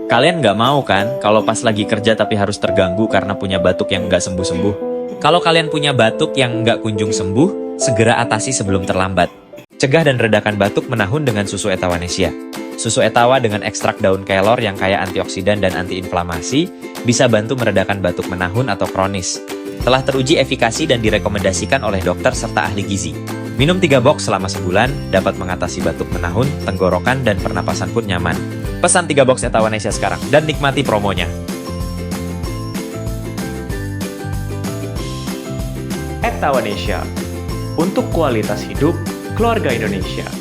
Kalian nggak mau kan kalau pas lagi kerja tapi harus terganggu karena punya batuk yang nggak sembuh-sembuh? Kalau kalian punya batuk yang nggak kunjung sembuh, segera atasi sebelum terlambat. Cegah dan redakan batuk menahun dengan susu Etawanesia. Susu Etawa dengan ekstrak daun kelor yang kaya antioksidan dan antiinflamasi bisa bantu meredakan batuk menahun atau kronis. Telah teruji efikasi dan direkomendasikan oleh dokter serta ahli gizi. Minum 3 box selama sebulan dapat mengatasi batuk menahun, tenggorokan, dan pernapasan pun nyaman. Pesan 3 box Etawanesia sekarang dan nikmati promonya. Etawanesia, untuk kualitas hidup keluarga Indonesia.